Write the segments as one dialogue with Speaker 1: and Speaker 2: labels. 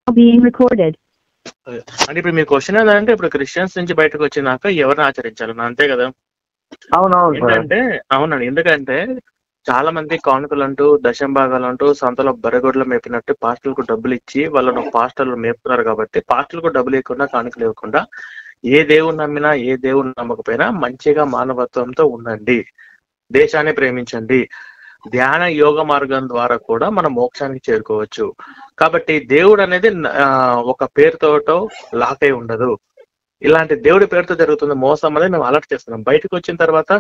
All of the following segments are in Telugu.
Speaker 1: being recorded.
Speaker 2: అంటే ఇప్పుడు మీ క్వశ్చన్ ఏంటంటే ఇప్పుడు క్రిస్టియన్స్ నుంచి బయటకు వచ్చినాక ఎవరిని ఆచరించాలి అంతే కదా?
Speaker 3: అవునవును సార్.
Speaker 2: ఏంటంటే అవునండి, ఎందుకంటే చాలా మంది కానుకలు అంటూ దశంభాగాలు అంటూ సంతలో బరగొడ్లు మేపినట్టు పాస్టర్లకు డబ్బులు ఇచ్చి వాళ్ళను పాస్టర్లు మేపుతున్నారు కాబట్టి పాస్టర్లకు డబ్బులు ఇవ్వకుండా కానుకలు ఇవ్వకుండా ఏ దేవుడు నమ్మినా ఏ దేవుడు నమ్మకపోయినా మంచిగా మానవత్వంతో ఉండండి, దేశాన్ని ప్రేమించండి, ధ్యాన యోగ మార్గం ద్వారా కూడా మనం మోక్షానికి చేరుకోవచ్చు. కాబట్టి దేవుడు అనేది ఒక పేరుతోటో లాక్ అయి ఉండదు. ఇలాంటి దేవుడి పేరుతో జరుగుతున్న మోసం అనేది మేము అలర్ట్ చేస్తున్నాం. బయటకు వచ్చిన తర్వాత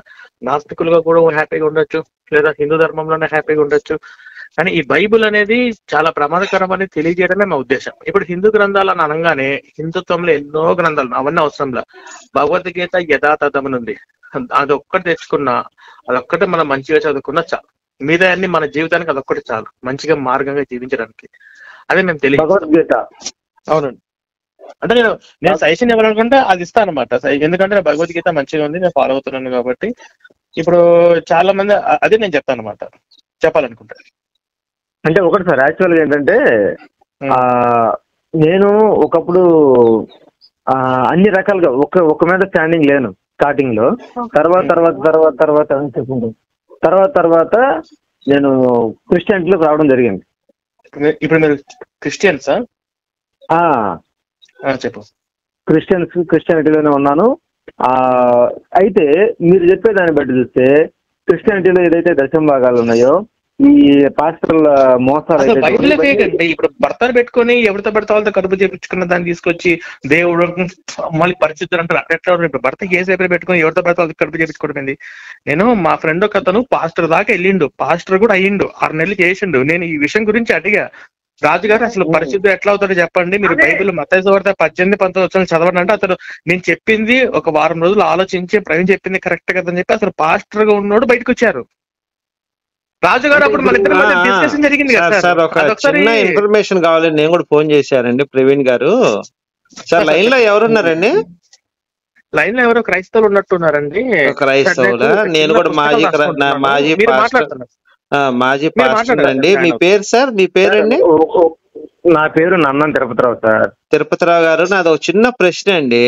Speaker 2: నాస్తికులుగా కూడా హ్యాపీగా ఉండొచ్చు, లేదా హిందూ ధర్మంలోనే హ్యాపీగా ఉండొచ్చు. కానీ ఈ బైబుల్ అనేది చాలా ప్రమాదకరం అని తెలియజేయడమే మా ఉద్దేశం. ఇప్పుడు హిందూ గ్రంథాలు అని అనగానే హిందుత్వంలో ఎన్నో గ్రంథాలు అవన్నీ అవసరంలా. భగవద్గీత యథాతథమని ఉంది, అది ఒక్కటి తెచ్చుకున్నా, అదొక్కటి మనం మంచిగా చదువుకున్నా చాలు. మీద అన్ని మన జీవితానికి అదొక్కటి చాలు, మంచిగా మార్గంగా జీవించడానికి. అదే మేము తెలియదు.
Speaker 3: భగవద్గీత
Speaker 2: అవునండి, అంటే నేను సజెషన్ ఇవ్వాలనుకుంటే అది ఇస్తాను అనమాట. ఎందుకంటే భగవద్గీత మంచిగా ఉంది, నేను ఫాలో అవుతున్నాను కాబట్టి. ఇప్పుడు చాలా మంది అదే నేను చెప్తాను అనమాట, చెప్పాలనుకుంటా.
Speaker 3: అంటే ఒకటి సార్, యాక్చువల్గా ఏంటంటే నేను ఒకప్పుడు అన్ని రకాలుగా ఒక మీద స్టాండింగ్ లేను స్టార్టింగ్ లో. తర్వాత నేను క్రిస్టియానిటీలోకి రావడం జరిగింది.
Speaker 2: ఇప్పుడు మీరు క్రిస్టియన్సా? చెప్పు.
Speaker 3: క్రిస్టియానిటీలోనే ఉన్నాను. అయితే మీరు చెప్పేదాన్ని బట్టి చూస్తే క్రిస్టియానిటీలో ఏదైతే దశంభాగాలు ఉన్నాయో, ఈ పాస్టర్ల మోసాలు
Speaker 2: ఇప్పుడు భర్తను పెట్టుకుని ఎవరితో పడితే వాళ్ళతో కడుపు చేపించుకున్న దాన్ని తీసుకొచ్చి దేవుడు మళ్ళీ పరిస్థితులు అంటారు. అట్లా ఇప్పుడు భర్త కేసు పెట్టుకుని ఎవరితో పడితే వాళ్ళకి కడుపు చేపించుకోవడం. నేను మా ఫ్రెండ్ ఒక అతను పాస్టర్ దాకా వెళ్ళిండు, పాస్టర్ కూడా అయ్యిండు, 6 నెలలు చేసిండు. నేను ఈ విషయం గురించి అడిగా, రాజుగారు అసలు పరిస్థితి ఎట్లా అవుతాడో చెప్పండి, మీరు బైబిల్ మత్తయి సువార్త 18-19 చదవండి అంటే అతను నేను చెప్పింది ఒక వారం రోజులు ఆలోచించి ప్రవీణ్ చెప్పింది కరెక్ట్ కదా అని చెప్పి అసలు పాస్టర్ గా ఉన్నోడు బయటకు వచ్చారు. రాజుగారు అప్పుడు మన డిస్కషన్ జరిగింది కదా
Speaker 4: సార్. ఒక చిన్న ఇన్ఫర్మేషన్ కావాలని నేను కూడా ఫోన్ చేశానండి ప్రవీణ్ గారు. సార్ లైన్ లో ఎవరున్నారండి?
Speaker 2: లైన్ లో ఎవరో క్రైస్తవులు ఉన్నట్టున్నారండి.
Speaker 4: క్రైస్తవులా? నేను కూడా మాజీ పాస్టర్ అండి. మీ పేరు సార్? మీ పేరండి?
Speaker 3: నా పేరు నన్నం తిరుపతిరావు సార్.
Speaker 4: తిరుపతిరావు గారు, నాది ఒక చిన్న ప్రశ్న అండి.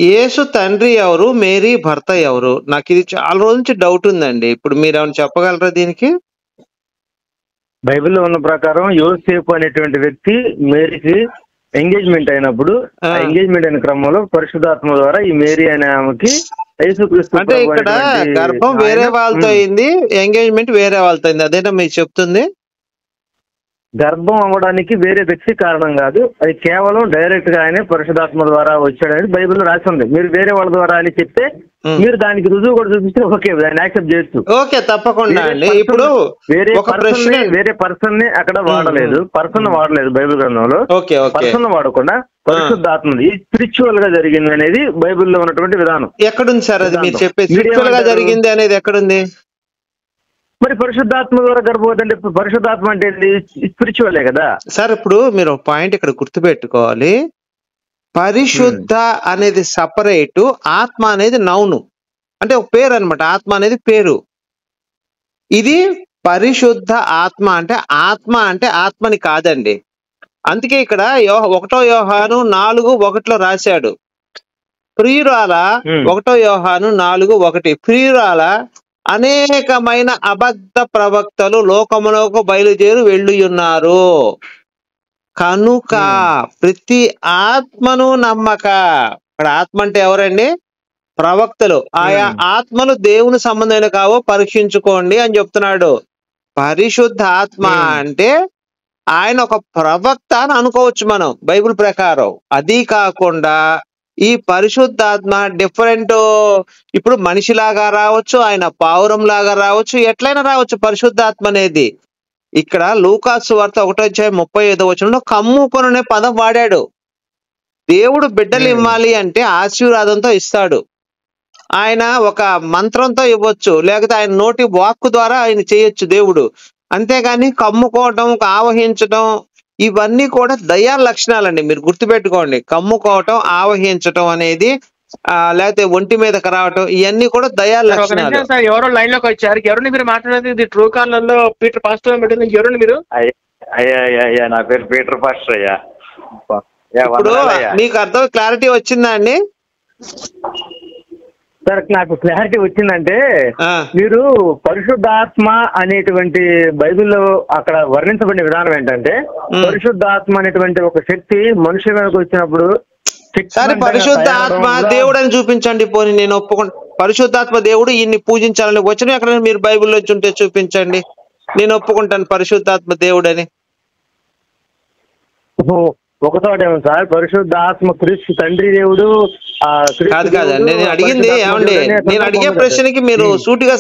Speaker 4: యేసు తండ్రి ఎవరు, మేరీ భర్త ఎవరు? నాకు ఇది చాలా రోజు నుంచి డౌట్ ఉందండి. ఇప్పుడు మీరు ఏమైనా చెప్పగలరా దీనికి?
Speaker 3: బైబిల్లో ఉన్న ప్రకారం యోసేపు అనేటువంటి వ్యక్తి మేరీకి ఎంగేజ్మెంట్ అయినప్పుడు, ఎంగేజ్మెంట్ అయిన క్రమంలో పరిశుద్ధాత్మ ద్వారా ఈ మేరీ అనే ఆమెకి యేసుక్రీస్తు,
Speaker 4: అంటే ఇక్కడ గర్భం వేరే వాళ్ళతో అయింది, ఎంగేజ్మెంట్ వేరే వాళ్ళతో అయింది, అదేనా మీరు చెప్తుంది?
Speaker 3: గర్భం అవ్వడానికి వేరే వ్యక్తి కారణం కాదు, అది కేవలం డైరెక్ట్ గా ఆయన పరిశుధాత్మ ద్వారా వచ్చాడని బైబిల్లో రాసి ఉంది. మీరు వేరే వాళ్ళ ద్వారా అని చెప్తే మీరు దానికి రుజువు కూడా చూపిస్తే ఓకే, దాన్ని యాక్సెప్ట్ చేయొచ్చు.
Speaker 4: ఓకే, తప్పకుండా అండి. ఇప్పుడు
Speaker 3: వేరే పర్సన్ ని అక్కడ పర్సన్ వాడలేదు బైబిల్ గ్రంథంలో. పర్సన్ వాడకుండా పరిశుద్ధాత్మ స్పిరిచువల్ గా జరిగింది అనేది బైబిల్లో ఉన్నటువంటి విధానం.
Speaker 4: ఎక్కడుంది సార్ అది మీరు చెప్పేది? స్పిరిచువల్ గా జరిగింది అనేది ఎక్కడుంది?
Speaker 3: మరి పరిశుద్ధాత్మ ద్వారా గర్భవతి అంటే పరిశుద్ధాత్మ అంటే స్పిరిచువలే కదా
Speaker 4: సార్. ఇప్పుడు మీరు ఒక పాయింట్ ఇక్కడ గుర్తుపెట్టుకోవాలి, పరిశుద్ధ అనేది సపరేటు, ఆత్మ అనేది నౌను, అంటే ఒక పేరు అనమాట. ఆత్మ అనేది పేరు. ఇది పరిశుద్ధ ఆత్మ అంటే ఆత్మని కాదండి. అందుకే ఇక్కడ 1 యోహాను 4:1 రాశాడు, ప్రియురాల 1 యోహాను 4:1 ప్రియురాల అనేకమైన అబద్ధ ప్రవక్తలు లోకములోకి బయలుదేరి వెళ్ళున్నారు కనుక ప్రతి ఆత్మను నమ్మక. ఇక్కడ ఆత్మ అంటే ఎవరండి? ప్రవక్తలు. ఆయా ఆత్మలు దేవుని సంబంధమైన కావో పరీక్షించుకోండి అని చెప్తున్నాడు. పరిశుద్ధ ఆత్మ అంటే ఆయన ఒక ప్రవక్త అని అనుకోవచ్చు మనం బైబిల్ ప్రకారం. అది కాకుండా ఈ పరిశుద్ధాత్మ డిఫరెంట్, ఇప్పుడు మనిషిలాగా రావచ్చు, ఆయన పావురం లాగా రావచ్చు, ఎట్లయినా రావచ్చు పరిశుద్ధాత్మ అనేది. ఇక్కడ లూకాసు సువార్త 1:35 కమ్ముకొనే పదం వాడాడు. దేవుడు బిడ్డలు ఇవ్వాలి అంటే ఆశీర్వాదంతో ఇస్తాడు. ఆయన ఒక మంత్రంతో ఇవ్వచ్చు, లేకపోతే ఆయన నోటి వాక్కు ద్వారా ఆయన చేయొచ్చు దేవుడు. అంతేగాని కమ్ముకోవటం, ఆవహించటం ఇవన్నీ కూడా దయా లక్షణాలండి. మీరు గుర్తుపెట్టుకోండి, కమ్ముకోవటం, ఆవహించటం అనేది లేకపోతే ఒంటి మీదకి రావటం ఇవన్నీ కూడా దయా లక్షణాలు.
Speaker 2: ఎవరో లైన్ లోకి వచ్చారు, ఎవరిని మీరు మాట్లాడేది? ట్రూ కాలర్లో పీటర్ పాస్టర్ పెట్టింది ఎవరండి మీరు?
Speaker 1: అయ్యా అయ్యా అయ్యా, నా పేరు పీటర్ పాస్టర్ అయ్యా. అయ్యా,
Speaker 4: ఇప్పుడు
Speaker 1: వందనాలయ్యా.
Speaker 4: నీకు అర్థం క్లారిటీ వచ్చిందా అండి?
Speaker 3: సార్ నాకు క్లారిటీ వచ్చిందంటే
Speaker 4: ఆ,
Speaker 3: మీరు పరిశుద్ధాత్మ అనేటువంటి బైబిల్లో అక్కడ వర్ణించబడిన విధానం ఏంటంటే పరిశుద్ధాత్మ అనేటువంటి ఒక శక్తి మనుషుల మీదకి వచ్చినప్పుడు
Speaker 4: సరే పరిశుద్ధాత్మ దేవుడు అని చూపించండి. పోనీ నేను ఒప్పుకుంటా. పరిశుద్ధాత్మ దేవుడు ఈయన్ని పూజించాలని వచ్చిన ఎక్కడ మీరు బైబిల్లో ఉంటే చూపించండి, నేను ఒప్పుకుంటాను పరిశుద్ధాత్మ దేవుడు అని.
Speaker 3: ఒక చోట ఏమో సార్ పరిశుద్ధాత్మ క్రీస్తు తండ్రి దేవుడు
Speaker 4: కాదు కాదండి, నేను అడిగింది ఏమండి, నేను అడిగే ప్రశ్నకి మీరు సూటిగా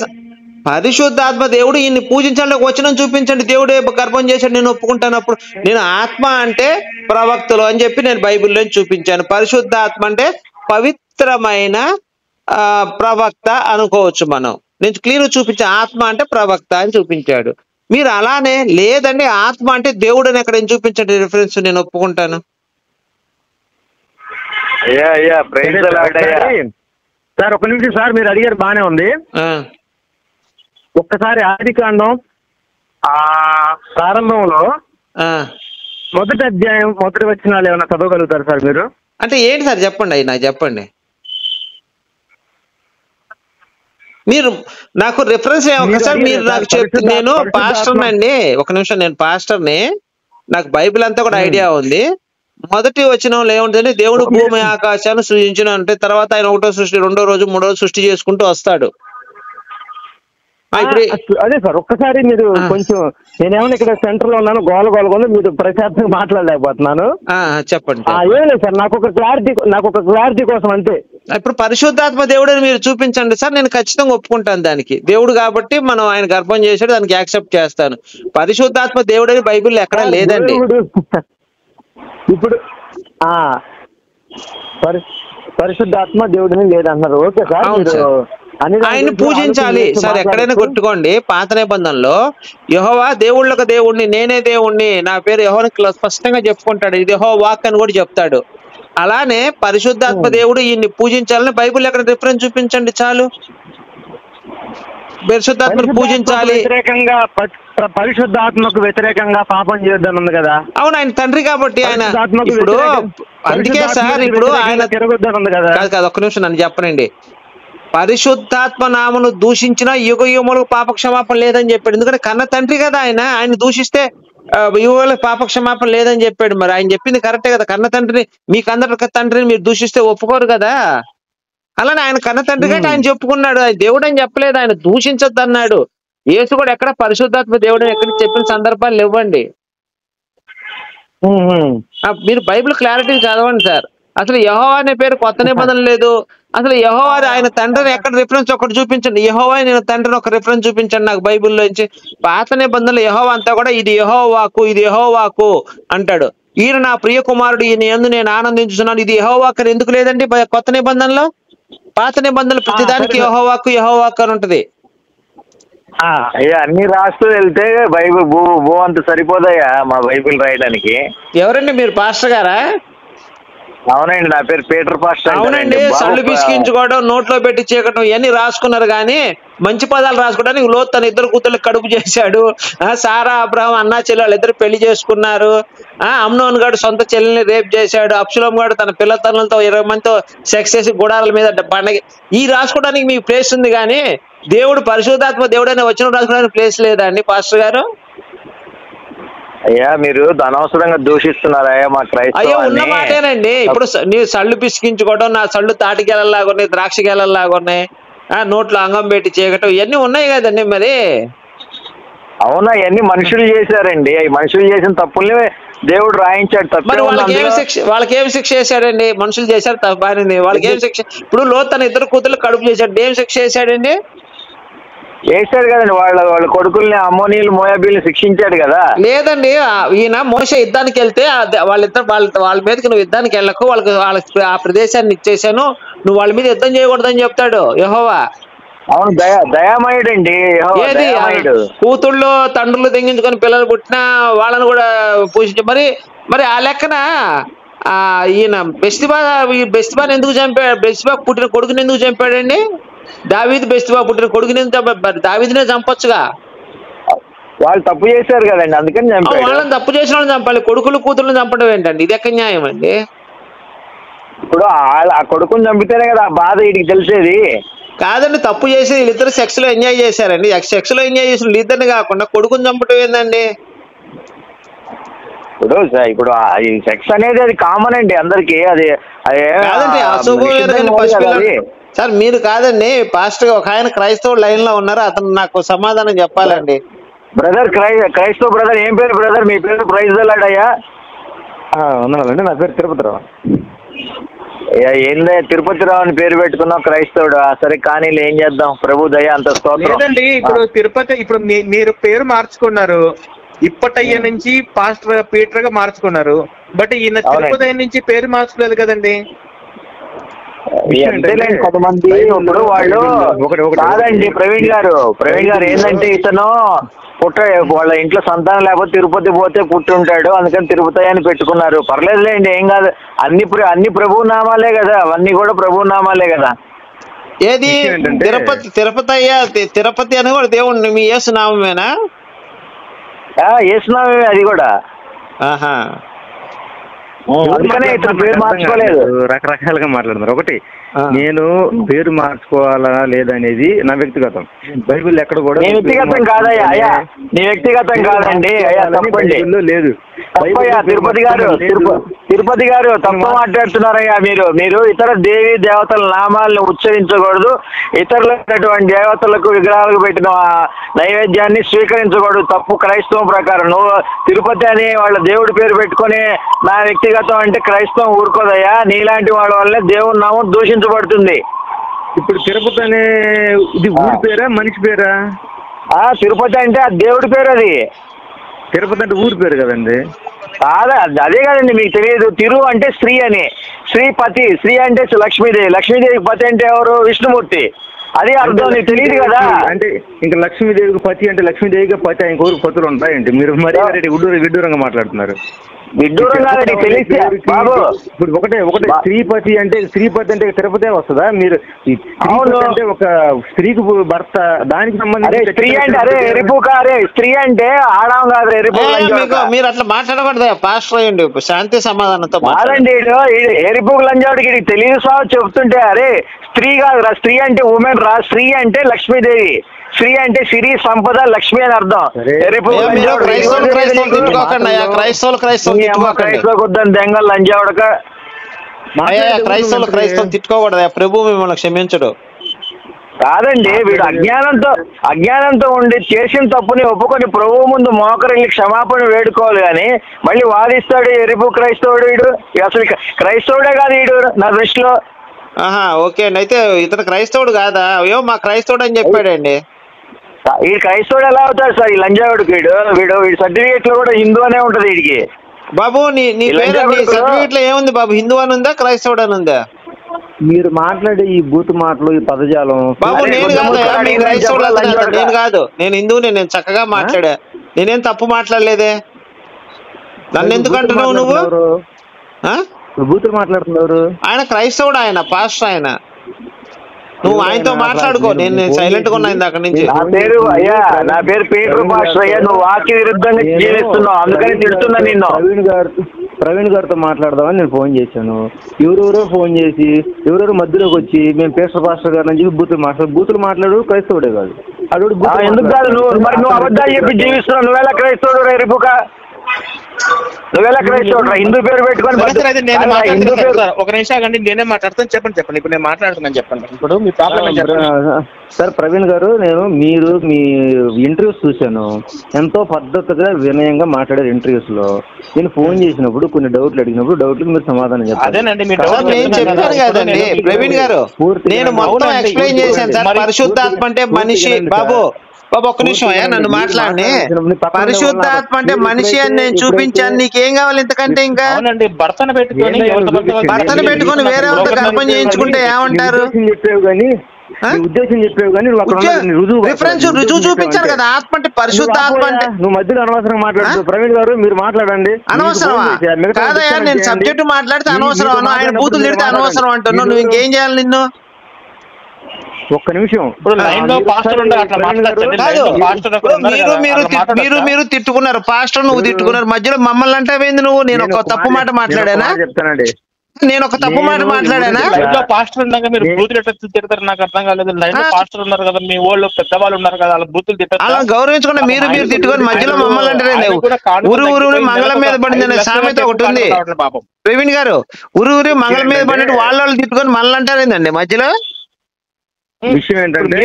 Speaker 4: పరిశుద్ధాత్మ దేవుడు ఈయన్ని పూజించాలని వచ్చిన చూపించండి, దేవుడే గర్భం చేశాడు, నేను ఒప్పుకుంటాను. అప్పుడు నేను ఆత్మ అంటే ప్రవక్తలు అని చెప్పి నేను బైబిల్లో చూపించాను. పరిశుద్ధాత్మ అంటే పవిత్రమైన ప్రవక్త అనుకోవచ్చు మనం. నేను క్లియర్ చూపించాను, ఆత్మ అంటే ప్రవక్త అని చూపించాడు. మీరు అలానే లేదండి ఆత్మ అంటే దేవుడు అని ఎక్కడ చూపించండి రిఫరెన్స్, నేను ఒప్పుకుంటాను.
Speaker 1: అయ్యా అయ్యా, ప్రైజ్ ది లార్డ్ అయ్యా.
Speaker 3: సార్ ఒక నిమిషం సార్, మీరు అడిగారు బానే ఉంది. ఒక్కసారి ఆదికాండం ప్రారంభంలో మొదటి అధ్యాయం మొదటి వచనాలు ఏమైనా చదవగలుగుతారు సార్ మీరు?
Speaker 4: అంటే ఏంటి సార్ చెప్పండి, అవి నాకు చెప్పండి. మీరు నాకు రిఫరెన్స్ సార్, మీరు నాకు చెప్తే నేను పాస్టర్ అండి. ఒక నిమిషం, నేను పాస్టర్ని, నాకు బైబిల్ అంతా కూడా ఐడియా ఉంది. మొదటి వచనంలో ఏముంటుంది, దేవుడు భూమి ఆకాశాన్ని సృజించిన అంటే తర్వాత ఆయన ఒకటో సృష్టి, రెండో రోజు, మూడో రోజు సృష్టి చేసుకుంటూ వస్తాడు.
Speaker 3: అదే సార్ ఒక్కసారి మీరు కొంచెం, నేనేమన్నా ఇక్కడ సెంటర్ లో ఉన్నాను, గోల గోలగా మీరు ప్రశాంతంగా మాట్లాడలేకపోతున్నాను.
Speaker 4: చెప్పండి.
Speaker 3: ఏం లేదు సార్, నాకు ఒక క్లారిటీ కోసం అంతే.
Speaker 4: ఇప్పుడు పరిశుద్ధాత్మ దేవుడు అని మీరు చూపించండి సార్, నేను ఖచ్చితంగా ఒప్పుకుంటాను. దానికి దేవుడు కాబట్టి మనం ఆయన గర్భం చేశాడు, దానికి యాక్సెప్ట్ చేస్తాను. పరిశుద్ధాత్మ దేవుడు అని బైబిల్లో ఎక్కడా లేదండి.
Speaker 3: ఇప్పుడు పరిశుద్ధాత్మ దేవుడిని లేదన్నారు. ఓకే సార్,
Speaker 4: ఆయన పూజించాలి సార్. ఎక్కడైనా కొట్టుకోండి, పాత నిబంధనలో యెహోవా దేవుళ్ళకు దేవుణ్ణి, నేనే దేవుణ్ణి, నా పేరు యెహోవా స్పష్టంగా చెప్పుకుంటాడు. ఇది యెహోవా వాక్ అని కూడా చెప్తాడు. అలానే పరిశుద్ధాత్మ దేవుడు ఈయన్ని పూజించాలని బైబిల్ ఎక్కడ రిఫరెన్స్ చూపించండి చాలు. పరిశుద్ధాత్మను పూజించాలి.
Speaker 3: వ్యతిరేకంగా పరిశుద్ధాత్మకు వ్యతిరేకంగా పాపం చేయొద్దని ఉంది కదా.
Speaker 4: అవును, ఆయన తండ్రి కాబట్టి ఆయన ఇప్పుడు అందుకే సార్ ఇప్పుడు ఆయన
Speaker 3: తిరగొద్దని కదా.
Speaker 4: కాదు ఒక్క నిమిషం నన్ను చెప్పనండి. పరిశుద్ధాత్మ నామను దూషించిన యుగ యుగములకు పాపక్షమాపణ లేదని చెప్పాడు. ఎందుకంటే కన్న తండ్రి కదా ఆయన దూషిస్తే యుగములకు పాపక్షమాపణ లేదని చెప్పాడు. మరి ఆయన చెప్పింది కరెక్టే కదా. కన్న తండ్రిని, మీకందరి తండ్రిని మీరు దూషిస్తే ఒప్పుకోరు కదా. అలానే ఆయన కన్న తండ్రి కంటే ఆయన చెప్పుకున్నాడు, ఆయన దేవుడు అని చెప్పలేదు, ఆయన దూషించొద్దు అన్నాడు. యేసు కూడా ఎక్కడ పరిశుద్ధాత్మ దేవుడు అని ఎక్కడ చెప్పిన సందర్భాలు ఇవ్వండి. మీరు బైబిల్ క్లారిటీ చదవండి సార్. అసలు యెహోవా అనే పేరు కొత్త నిబంధన లేదు. అసలు యెహోవా ఆయన తండ్రిని ఎక్కడ రిఫరెన్స్ ఒకటి చూపించండి. యెహోవా నేను తండ్రిని ఒక రిఫరెన్స్ చూపించండి నాకు బైబిల్లో నుంచి. పాత నిబంధనలు యెహోవా అంతా కూడా ఇది యెహోవా వాక్కు, ఇది యెహోవా వాక్కు అంటాడు. ఈయన నా ప్రియ కుమారుడు, ఈయన యందు నేను ఆనందించుతున్నాను, ఇది యెహోవా వాక్కు అని ఎందుకు లేదండి కొత్త నిబంధనలో? పాత నిబంధనలు ప్రతిదానికి యెహోవా వాక్కు, యెహోవా వాక్కు అని ఉంటది.
Speaker 1: అయ్యా అన్ని రాస్తూ వెళ్తే బైబిల్ భూ అంత సరిపోదయ్యా మా బైబిల్ రాయడానికి.
Speaker 4: ఎవరండి మీరు, పాస్టర్ గారా?
Speaker 1: అవునండి, నా పేరు పీటర్ పాస్టర్.
Speaker 4: అవునండి, సళ్ళు పిసికించుకోవడం, నోట్లో పెట్టి చీకటం ఇవన్నీ రాసుకున్నారు. కానీ మంచి పదాలు రాసుకోవడానికి లోతు తన ఇద్దరు కూతుర్లకు కడుపు చేశాడు. సారా అబ్రహం అన్నా చెల్లి వాళ్ళు ఇద్దరు పెళ్లి చేసుకున్నారు. అమ్నోన్ గారు సొంత చెల్లెల్ని రేప్ చేశాడు. అబ్షలోం గారు తన పిల్లతనులతో 20 మందితో సెక్స్ చేసి గుడారాల మీద పండగ. ఈ రాసుకోవడానికి మీకు ప్లేస్ ఉంది, కానీ దేవుడు పరిశుద్ధాత్మ దేవుడు అనే వచ్చిన రాసుకోవడానికి ప్లేస్ లేదా అండి పాస్టర్ గారు?
Speaker 1: అయ్యా మీరు అనవసరంగా దూషిస్తున్నారయ్యా మా
Speaker 4: అయ్యో ఉన్న మాటేనండి. ఇప్పుడు నీ సళ్ళు పిసికించుకోవడం, నా సళ్ళు తాటికెళ్ళలాగా ఉన్నాయి, ద్రాక్ష గెలలాగా ఉన్నాయి, నోట్లో అంగం పెట్టి చేయటం ఇవన్నీ ఉన్నాయి కదండి. మరి
Speaker 1: అవునా, ఇవన్నీ మనుషులు చేశారండి. అవి మనుషులు చేసిన తప్పుల్ని దేవుడు రాయించాడు.
Speaker 4: మరి వాళ్ళకి ఏం శిక్ష చేశాడండి? మనుషులు చేశారు తప్పని, వాళ్ళకి ఏం శిక్ష? ఇప్పుడు లోతు తన ఇద్దరు కూతుర్లు కడుపు చేశాడు, ఏం శిక్ష చేశాడండి?
Speaker 1: చేశాడు కదండి, వాళ్ళ కొడుకుల్ని అమ్మోనీలు మోయాబీల్ని శిక్షించాడు కదా.
Speaker 4: లేదండి, ఈయన మోషే యుద్ధానికి వెళ్తే వాళ్ళ మీదకి నువ్వు యుద్ధానికి వెళ్ళకు, వాళ్ళకి ఆ ప్రదేశాన్ని ఇచ్చేసాను, నువ్వు వాళ్ళ మీద యుద్ధం చేయకూడదని చెప్తాడు యెహోవా.
Speaker 1: అవును, దయామయుడండి.
Speaker 4: ఏది కూతుళ్ళు తండ్రులు తెంగించుకొని పిల్లలు పుట్టినా వాళ్ళని కూడా పూజించు. మరి ఆ లెక్కన ఈయన బెస్తిబాని ఎందుకు చంపాడు? బెస్తిబా పుట్టిన కొడుకుని ఎందుకు చంపాడండి? దావీదు బెస్తిబా పుట్టిన కొడుకుని ఎందుకు చంపాడు? దావీదునే చంపొచ్చుగా.
Speaker 1: వాళ్ళు తప్పు చేశారు కదండి, అందుకని చంపాడు.
Speaker 4: వాళ్ళని తప్పు చేసిన వాళ్ళని చంపాలి, కొడుకులు కూతుర్లను చంపడం ఏంటండి? ఇది ఎక్కడ న్యాయం అండి?
Speaker 1: ఇప్పుడు ఆ కొడుకుని చంపితేనే కదా ఆ బాధ వీడికి తెలిసేది.
Speaker 4: కాదండి, తప్పు చేసి వీళ్ళిద్దరు సెక్స్ లో ఎంజాయ్ చేశారండి. సెక్స్ లో ఎంజాయ్ చేసిన వీళ్ళిద్దరిని కాకుండా కొడుకుని చంపడం ఏందండి?
Speaker 1: ఇప్పుడు ఈ సెక్స్ అనేది అది కామన్ అండి అందరికి. అది
Speaker 4: కాదండి, అశుభం. సార్ మీరు కాదండి, పాస్టర్ ఒక ఆయన క్రైస్తవుడు లైన్ లో ఉన్నారు, అతను నాకు సమాధానం చెప్పాలండి.
Speaker 1: బ్రదర్ క్రైస్తవ బ్రదర్, ఏం పేరు బ్రదర్ మీ పేరు? ప్రైజ్ అయ్యా.
Speaker 3: ఉన్నానండి, నా పేరు తిరుపతిరావు.
Speaker 1: ఏందే తిరుపతిరావు అని పేరు పెట్టుకున్నావు క్రైస్తవుడు? సరే కానీ ఏం చేద్దాం, ప్రభు దయ అంత స్తోత్రం.
Speaker 2: లేదండి, ఇప్పుడు తిరుపతి, ఇప్పుడు మీరు పేరు మార్చుకున్నారు, ఇప్పటయ్య నుంచి పాస్టర్ పీటర్ గా మార్చుకున్నారు, బట్ ఈయన తిరుపతి నుంచి పేరు మార్చుకోలేదు కదండి.
Speaker 1: కొంతమంది ఇప్పుడు వాళ్ళు కాదండి. ప్రవీణ్ గారు ఏంటంటే ఇతను వాళ్ళ ఇంట్లో సంతానం లేకపోతే తిరుపతి పోతే పుట్టి ఉంటాడు, అందుకని తిరుపతి అని పెట్టుకున్నారు. పర్లేదులేండి, ఏం కాదు. అన్ని ప్రభు నామాలే కదా, అవన్నీ కూడా ప్రభు నామాలే కదా.
Speaker 4: ఏది తిరుపతి అయ్యా, తిరుపతి అని కూడా దేవుడు మీ యేసు నామమేనా?
Speaker 1: యేసునామే అది కూడా. అందుకనే ఇతను పేరు మార్చుకోలేదు.
Speaker 3: రకరకాలుగా మాట్లాడుతున్నారు. ఒకటి, నేను పేరు మార్చుకోవాలా లేదనేది నా వ్యక్తిగతం. బైబిల్ ఎక్కడ కూడా
Speaker 1: వ్యక్తిగతం కాదయ్యా. అయ్యా నీ వ్యక్తిగతం కాదండి అయ్యా, తప్పండి. లేదు తిరుపతి గారు తప్పు మాట్లాడుతున్నారయ్యా. మీరు ఇతర దేవీ దేవతల నామాలను ఉచ్చరించకూడదు, ఇతరులైనటువంటి దేవతలకు విగ్రహాలకు పెట్టిన నైవేద్యాన్ని స్వీకరించకూడదు. తప్పు క్రైస్తవం ప్రకారం. నువ్వు తిరుపతి అని వాళ్ళ దేవుడి పేరు పెట్టుకొని నా వ్యక్తిగతం అంటే క్రైస్తవం ఊరుకోదయ్యా. నీలాంటి వాళ్ళ వల్లే దేవుడి నామం దూషించబడుతుంది.
Speaker 3: ఇప్పుడు తిరుపతి అనే ఇది ఊరి పేరా మనిషి పేరా?
Speaker 1: తిరుపతి అంటే ఆ దేవుడి పేరు. అది
Speaker 3: తిరుపతి అంటే ఊరి పేరు కదండి.
Speaker 1: అదే కదండి, మీకు తెలియదు. తిరు అంటే స్త్రీ అని, శ్రీపతి, స్త్రీ అంటే లక్ష్మీదేవి, లక్ష్మీదేవికి పతి అంటే ఎవరు? విష్ణుమూర్తి. అది అర్థం నీకు తెలియదు కదా.
Speaker 3: అంటే ఇంకా లక్ష్మీదేవికి పతి అంటే లక్ష్మీదేవికి పతి, ఇంకొకరికి పతులు ఉంటాయండి. మీరు మరీ విడ్డూరంగా మాట్లాడుతున్నారు.
Speaker 1: విడ్డూరంగా తెలిస్తే బాబు.
Speaker 3: ఇప్పుడు ఒకటే స్త్రీపతి అంటే తిరుపతి వస్తుందా? మీరు అంటే ఒక స్త్రీకి భర్త, దానికి సంబంధించి
Speaker 1: స్త్రీ అంటే అరే ఎరిపుక, అరే స్త్రీ అంటే ఆడాం కాదు ఎరిపు.
Speaker 4: మీరు అట్లా మాట్లాడకూడదు పాస్టర్ అయ్యండి, శాంతి సమాధానంతో
Speaker 1: కాదండి. ఎరిపుకు లంజాడికి తెలియదు సార్ చెప్తుంటే. అరే స్త్రీ కాదురా, స్త్రీ అంటే ఉమెన్ రా, స్త్రీ అంటే లక్ష్మీదేవి, స్త్రీ అంటే సిరి సంపద లక్ష్మి అని అర్థం. క్రైస్తవులు దెంగల్ లంజావడక
Speaker 4: క్రైస్తవులు తిట్టుకోకూడదు, ప్రభు మిమ్మల్ని క్షమించడు.
Speaker 1: కాదండి, వీడు అజ్ఞానంతో ఉండి చేసిన తప్పుని ఒప్పుకొని ప్రభువు ముందు మోకరిల్లి క్షమాపణ వేడుకోవాలి కానీ మళ్ళీ వాదిస్తాడు ఎరుపు క్రైస్తవుడు. వీడు అసలు క్రైస్తవుడే కాదు వీడు నా దృష్టిలో.
Speaker 4: ఓకే అండి, అయితే ఇతను క్రైస్తవుడు కాదా? మా క్రైస్తవుడు అని చెప్పాడండి.
Speaker 1: ఈ క్రైస్తవుడు ఎలా అవుతాడు సార్? ఈ లంజావుడికి వీడు సర్టిఫికేట్ లో కూడా హిందూ అనే ఉంటది వీడికి.
Speaker 4: బాబు నీ సర్టిఫికేట్ లో ఏముంది బాబు? హిందూ అని ఉందా, క్రైస్తవుడు అని ఉందా?
Speaker 3: మీరు మాట్లాడే ఈ బూత్ మాటలు, ఈ పదజాలం.
Speaker 4: బాబు నేను కాదు, నేను హిందువుని, నేను చక్కగా మాట్లాడా, నేనేం తప్పు మాట్లాడలేదే. నన్ను ఎందుకు అంటున్నావు నువ్వు?
Speaker 3: బూతులు మాట్లాడుతున్నారు.
Speaker 4: ఆయన క్రైస్తవుడు, ఆయన పాస్టర్, ఆయన. నువ్వు ఆయనతో మాట్లాడుకో, నేను సైలెంట్ గా ఉన్నా ఇందాక నుంచి.
Speaker 1: నా పేరు పీటర్ పాస్టర్ అయ్యా. నువ్వు వాక్య విరుద్ధంగా జీవిస్తున్నావు, అందుకని తిడుతున్నా నిన్ను.
Speaker 3: ప్రవీణ్ గారితో మాట్లాడదామని నేను ఫోన్ చేశాను. ఎవరెవరో ఫోన్ చేసి ఎవరెవరో మధ్యలోకి వచ్చి మేము పేస్టర్ పాస్టర్ గారు అని చెప్పి బూతులు మాట్లాడు. క్రైస్తవుడే కాదు అడు.
Speaker 1: ఎందుకు కాదు? నువ్వు అబద్ధాలు చెప్పి జీవిస్తున్నావు. నువ్వేలా క్రైస్తవుడు రేపుక? నువ్వేలా క్రైస్తవుడు? హిందూ పేరు పెట్టుకొని
Speaker 2: ఒక నిమిషం ఆగండి, నేనే మాట్లాడతాను. చెప్పండి. ఇప్పుడు నేను మాట్లాడుతున్నాను, చెప్పండి. ఇప్పుడు మీ ప్రాబ్లం
Speaker 3: సార్. ప్రవీణ్ గారు, మీరు మీ ఇంటర్వ్యూస్ చూశాను. ఎంతో పద్ధతిగా వినయంగా మాట్లాడారు ఇంటర్వ్యూస్ లో. నేను ఫోన్ చేసినప్పుడు కొన్ని డౌట్లు అడిగినప్పుడు డౌట్లకు మీరు సమాధానం చెప్పారు.
Speaker 4: నేను చెప్పాను కదండి ప్రవీణ్ గారు, నేను మొత్తం ఎక్స్ప్లెయిన్ చేశాను సార్. పరిశుద్ధాత్మ అంటే మనిషి. బాబు ఒక్క నిమిషం నన్ను మాట్లాడి. పరిశుద్ధాత్మ అంటే మనిషి అని నేను చూపించాను. నీకేం కావాలి ఇంతకంటే? ఇంకా
Speaker 2: భర్తను
Speaker 4: పెట్టుకొని వేరే వాళ్ళతో గర్భం చేయించుకుంటే ఏమంటారు?
Speaker 3: ఉద్దేశం చెప్పావు కానీ
Speaker 4: రుజువు చూపించారు కదా. ఆత్మ అంటే పరిశుద్ధాత్మ అంటే.
Speaker 3: నువ్వు మధ్యలో అనవసరంగా మాట్లాడుతూ. ప్రవీణ్ గారు మీరు మాట్లాడండి.
Speaker 4: అనవసరమా? కాదయ్యా, నేను సబ్జెక్టు మాట్లాడితే అనవసరం, ఆయన బూతులు తిడితే అనవసరం అంటున్నావు. నువ్వు ఇంకేం చేయాలి? నిన్ను
Speaker 3: ఒక్క నిమిషం.
Speaker 2: ఇప్పుడు లైన్ లో పాస్టర్ ఉండే అట్లా మాట్లాడతాడు.
Speaker 4: కాదు, మీరు తిట్టుకున్నారు, పాస్టర్ నువ్వు తిట్టుకున్నారు, మధ్యలో మమ్మల్ని అంటావేంది నువ్వు? నేను ఒక తప్పు మాట మాట్లాడానా?
Speaker 3: చెప్తానండి,
Speaker 4: నేను ఒక తప్పు మాట మాట్లాడానా?
Speaker 2: లైన్ లో పాస్టర్ ఉన్నాక మీరు బూతులు ఎట్లా తిడతారు నాకు అర్థం కాలేదు. లైన్ లో పాస్టర్ ఉన్నారు కదా, మీ వాళ్ళు పెద్దవాళ్ళు ఉన్నారు కదా, వాళ్ళ బూతులు తిట్టారు.
Speaker 4: అలా గౌరవించుకున్నా మీరు తిట్టుకొని మధ్యలో మమ్మల్ని అంటే ఊరు మంగళం మీద పడింది అనే సామెత ఒకటి ఉంది ప్రవీణ్ గారు. ఊరు మంగళం మీద పడినట్టు వాళ్ళు తిట్టుకొని మళ్ళీ అంటారేందండి మధ్యలో?
Speaker 3: విషయం ఏంటంటే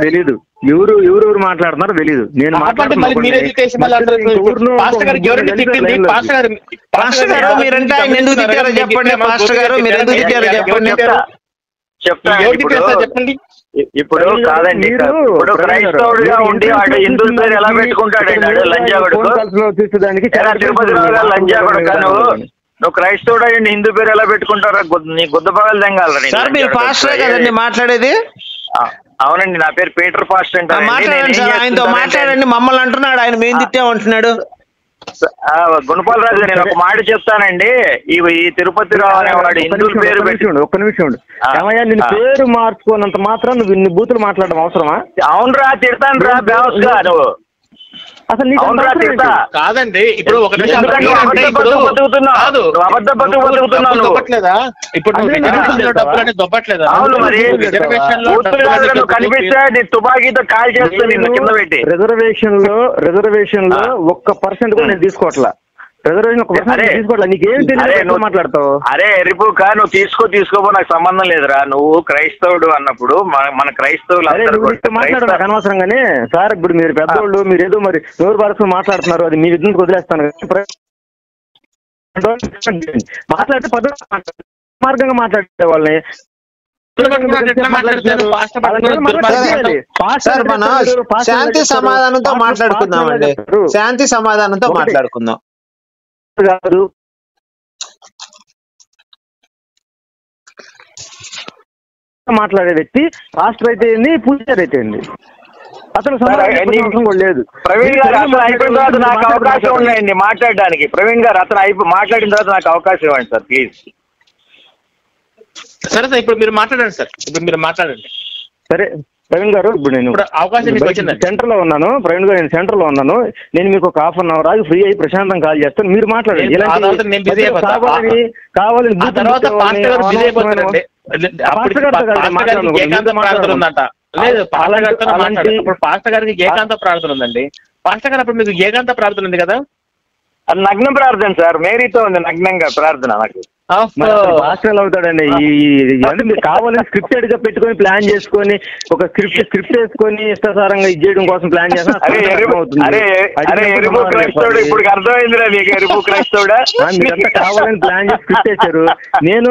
Speaker 2: తెలియదు,
Speaker 3: ఎవరు మాట్లాడుతున్నారో తెలియదు. నేను
Speaker 4: పాస్టర్ గారు మీరంటే ఆయన ఎందుకు తిట్టారో చెప్పండి. పాస్టర్ గారు మీరు ఎందుకు తిట్టారో చెప్పండి.
Speaker 2: చెప్పండి.
Speaker 1: ఇప్పుడు కాదండి, ఇప్పుడు క్రైస్తవుడిగా ఉండి వాడు హిందువుల పేరు ఎలా పెట్టుకుంటాడండి? లంజాగొడుకు, తిరుపతిరావు గారు లంజాగొడుక. నువ్వు క్రైస్తవుడు అయ్యండి హిందూ పేరు ఎలా పెట్టుకుంటారా? నీ గుద్దపగలు తెంగాలి.
Speaker 4: సార్ మీరు పాస్టరే కదండి మాట్లాడేది?
Speaker 1: అవునండి, నా పేరు పీటర్ పాస్టర్ అంటారు.
Speaker 4: మాట్లాడండి సార్, ఆయనతో మాట్లాడండి. మమ్మల్ని అంటున్నాడు, ఆయన మేము తిట్టామంటున్నాడు.
Speaker 1: గుణపాల రాజు గారు, నేను ఒక మాట చెప్తానండి. ఈ తిరుపతిరావు అనేవాడు హిందువుల పేరు
Speaker 3: ఒక్క నిమిషం ఏమయ్యా, నేను పేరు మార్చుకోనంత మాత్రం నువ్వు ఇన్ని బూతులు మాట్లాడడం అవసరమా?
Speaker 1: అవునరా, తిడతాను రా బేవస్గా నువ్వు.
Speaker 3: అసలు
Speaker 2: కాదండి, ఇప్పుడు ఒక
Speaker 1: తుపాకీతో కాల్ చేస్తాను కింద పెట్టి.
Speaker 3: రిజర్వేషన్ లో 1% కూడా నేను తీసుకోవట్లా. రిజర్వేషన్ నీకేం తెలియదు మాట్లాడతావు?
Speaker 1: అరే ఎరిపుక, నువ్వు తీసుకోపో, నాకు సంబంధం లేదురా. నువ్వు క్రైస్తవుడు అన్నప్పుడు మన క్రైస్తవులు
Speaker 3: మాట్లాడడానికి అనవసరంగానే. సార్ ఇప్పుడు మీరు పెద్దోళ్ళు, మీరు ఏదో మరి నోరు పరస్పరం మాట్లాడుతున్నారు, అది మీ విధంగా వదిలేస్తాను. మాట్లాడితే మార్గంగా మాట్లాడే వాళ్ళని
Speaker 4: శాంతి సమాధానంతో మాట్లాడుకుందామండి. శాంతి సమాధానంతో మాట్లాడుకుందాం.
Speaker 3: గారు మాట్లాడే వ్యక్తి రాష్ట్ర అయితే ఏంది, పూజారి అయితే ఏంది, అసలు సమాధానం కూడా లేదు.
Speaker 1: ప్రవీణ్ గారు అసలు అయిపోయిన తర్వాత నాకు అవకాశం ఉన్నాయండి మాట్లాడడానికి. ప్రవీణ్ గారు అతను మాట్లాడిన తర్వాత నాకు అవకాశం ఇవ్వండి సార్ ప్లీజ్.
Speaker 2: సరే సార్, ఇప్పుడు మీరు మాట్లాడండి సార్, ఇప్పుడు మీరు మాట్లాడండి.
Speaker 3: సరే ప్రవీణ్ గారు, ఇప్పుడు నేను సెంటర్ లో ఉన్నాను. ప్రవీణ్ గారు, నేను సెంటర్ లో ఉన్నాను. నేను మీకు ఒక 1/2 hour ఆగి ఫ్రీ అయ్యి ప్రశాంతం కాల్ చేస్తాను, మీరు మాట్లాడండి. కావాలని
Speaker 2: పాస్టర్ గారికి ఏకాంత ప్రార్థన ఉందండి. పాస్టర్ గారు అప్పుడు మీకు ఏకాంత ప్రార్థన ఉంది కదా?
Speaker 1: అది నగ్న ప్రార్థన సార్, మేరీతో ఉంది నగ్నంగా ప్రార్థన. నాకు
Speaker 3: హాస్టల్ అవుతాడండి. మీరు కావాలని స్క్రిప్టెడ్ గా పెట్టుకొని ప్లాన్ చేసుకొని ఒక స్క్రిప్ట్ వేసుకొని ఇష్టాసారంగా ఇది చేయడం కోసం ప్లాన్ చేస్తాను.
Speaker 1: ఇప్పుడు అర్థమైందిరా మీకు, ఎరుపు క్రైస్తవుడా?
Speaker 3: మీరంతా కావాలని ప్లాన్ చేసి స్క్రిప్ట్ వేశారు. మీరు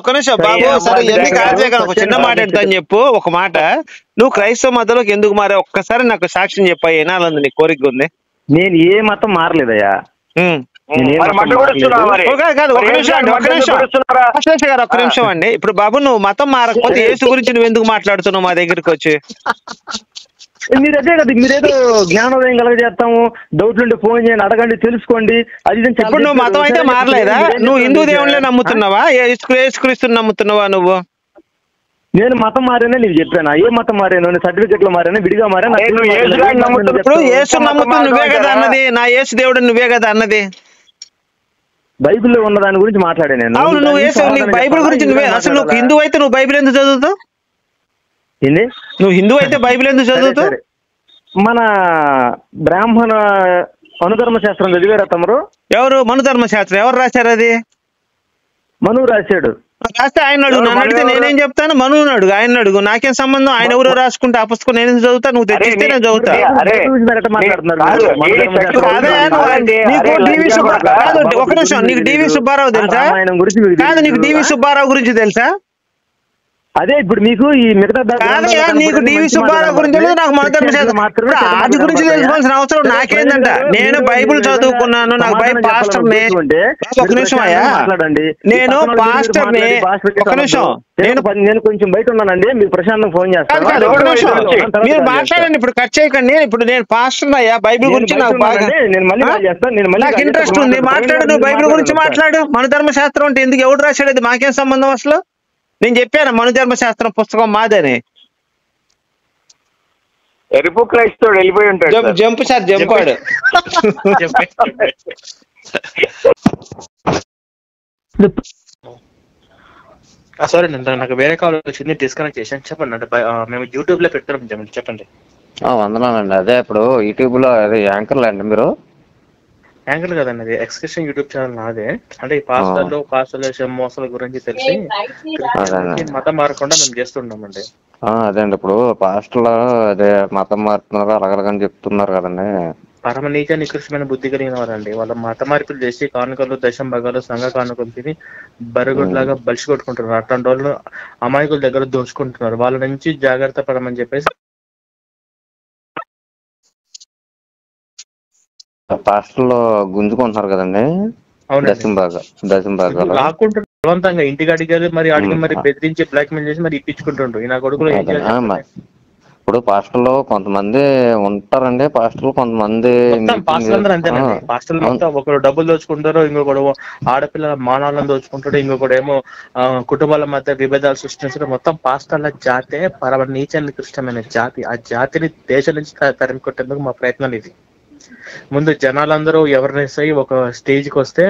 Speaker 4: ఒక్క నిమిషం బాబు, సరే ఒక చిన్న మాట ఎడతాను చెప్పు. ఒక మాట, నువ్వు క్రైస్తవ మతంలోకి ఎందుకు మారా? ఒక్కసారి నాకు సాక్ష్యం చెప్పా, ఏనాలంది నీ కోరిక ఉంది?
Speaker 3: నేను ఏ మతం మారలేదయ్యా.
Speaker 4: ఒక్క నిమిషం అండి. ఇప్పుడు బాబు నువ్వు మతం మారకపోతే యేసు గురించి నువ్వు ఎందుకు మాట్లాడుతున్నావు మా దగ్గరికి వచ్చి?
Speaker 3: మీరు అదే కదా, మీరేదో జ్ఞానోదయం కలగజేస్తాము, డౌట్ నుండి ఫోన్ చేయండి, అడగండి, తెలుసుకోండి. అది
Speaker 4: ఇప్పుడు నువ్వు మతం అయితే మారలేదా? నువ్వు హిందూ దేవుళ్ళే నమ్ముతున్నావా, యేసుక్రీస్తుని నమ్ముతున్నావా నువ్వు?
Speaker 3: నేను మతం మారేనా నీకు చెప్పాను? ఏ మతం మారాను? సర్టిఫికెట్ లో మారాను, విడిగా మారాను.
Speaker 4: ఇప్పుడు యేసు నమ్ముతూ నువ్వే కదా అన్నది, నా యేసు దేవుడు నువ్వే కదా అన్నది.
Speaker 3: బైబిల్లో ఉన్న దాని గురించి మాట్లాడే నేను.
Speaker 4: అవును, నువ్వు యేసు బైబిల్ గురించి నువ్వే. అసలు నువ్వు హిందూ అయితే నువ్వు బైబిల్ ఎందుకు చదువుతావు?
Speaker 3: ఏంది?
Speaker 4: నువ్వు హిందూ అయితే బైబిల్ ఎందుకు చదువుతావు?
Speaker 3: మన బ్రాహ్మణ మనుధర్మ శాస్త్రం చదివారా తమరు?
Speaker 4: ఎవరు మనుధర్మ శాస్త్రం? ఎవరు రాశారు అది?
Speaker 3: మనువు రాశాడు.
Speaker 4: రాస్తే ఆయన అడుగు, నన్ను అడిగితే నేనేం చెప్తాను? మనువుని అడుగు, ఆయన అడుగు, నాకేం సంబంధం? ఆయన ఎవరో రాసుకుంటే ఆ పుస్తకం నేను చదువుతా, నువ్వు తెచ్చిస్తే నేను చదువుతా. ఒక నిమిషం, నీకు డివి సుబ్బారావు తెలుసా? కాదు, నీకు డివి సుబ్బారావు గురించి తెలుసా?
Speaker 3: అదే ఇప్పుడు మీకు ఈ మిగతా
Speaker 4: కాదయ్యా, నీకు డివి సుబ్బారావు గురించి తెలియదు, నాకు మన ధర్మశాస్త్రం ఇప్పుడు ఆది గురించి తెలుసుకోవాల్సిన అవసరం నాకేందంట. నేను బైబిల్ చదువుకున్నాను, నాకు పాస్టర్ని. ఒక నిమిషం అయ్యా, నేను పాస్టర్ని. ఒక నిమిషం,
Speaker 3: నేను కొంచెం బయట ఉన్నానండి, మీకు ప్రశాంతంగా ఫోన్ చేస్తాను.
Speaker 4: ఒక నిమిషం మీరు మాట్లాడండి, ఇప్పుడు కట్ చేయకండి. ఇప్పుడు నేను పాస్టర్ అయ్యా, బైబిల్ గురించి నాకు బాగా నాకు ఇంట్రెస్ట్ ఉంది. మాట్లాడు, నువ్వు బైబిల్ గురించి మాట్లాడు. మన ధర్మశాస్త్రం అంటే ఎందుకు, ఎవడు రాశాడు, అది మాకేం సంబంధం అసలు? నేను చెప్పాను మన ధర్మశాస్త్రం పుస్తకం మాదని.
Speaker 1: ఎరుపు క్రైస్తవుడు వెళ్ళిపోయి ఉంటాడు.
Speaker 4: Jump sir, జంపాడు.
Speaker 2: సారీ నాకు వేరే కాల్ వచ్చింది, డిస్కనెక్ట్ చేశాను. చెప్పండి అంటే మేము యూట్యూబ్ లో పెడతాం, చెప్పండి.
Speaker 5: వందనాలండి. అదే ఇప్పుడు యూట్యూబ్ లో అదే యాంకర్లు అండి మీరు?
Speaker 2: యాంకర్ కదండి, అది ఎక్స్క్రిప్షన్ యూట్యూబ్ ఛానల్ నాదే. అంటే ఈ పాస్టర్ల మోసాల గురించి తెలిసి మతం మారకుండా మేము చేస్తుంటామండి.
Speaker 5: అదే అండి, ఇప్పుడు పాస్టర్లు అదే మతం మారుతున్నారు అలాగని చెప్తున్నారు కదండి.
Speaker 2: పరమ నీచ నికృష్టమైన బుద్ధి కలిగిన వారండి. వాళ్ళ మత మార్పులు చేసి కానుకలు, దశం భాగాలు, సంఘ కానుకలు తిని బరుగుడ్లాగా బలిసి కొట్టుకుంటున్నారు. అట్లాంటి వాళ్ళు అమాయకుల దగ్గర దోచుకుంటున్నారు. వాళ్ళ నుంచి జాగ్రత్త పడమని చెప్పేసి
Speaker 5: పాస్టర్లు గుంజుకుంటున్నారు కదండి. దశం భాగాలు
Speaker 2: రాకుంటారు బలవంతంగా ఇంటికి అడిగారు, మరి అడిగి మరి బెదిరించి బ్లాక్ మెయిల్ చేసి మరి ఇప్పించుకుంటుండ్రు. ఈ నా కొడుకులు
Speaker 5: ఇప్పుడు పాస్టర్లు కొంతమంది ఉంటారండి, పాస్టర్లు కొంతమంది
Speaker 2: పాస్టర్లు అందరూ అంతేనండి. పాస్టర్లు మొత్తం ఒకరు డబ్బులు దోచుకుంటారు, ఇంకొకడు ఆడపిల్లల మానాలను దోచుకుంటాడు, ఇంకొకడు ఏమో కుటుంబాల మధ్య విభేదాలు సృష్టించడం. మొత్తం పాస్టర్ల జాతే పరమ నీచ నికృష్టమైన జాతి. ఆ జాతిని దేశం నుంచి తరిమి కొట్టేందుకు మా ప్రయత్నాలు ఇది. ముందు జనాలందరూ అవేర్నెస్ అయ్యి ఒక స్టేజ్కి వస్తే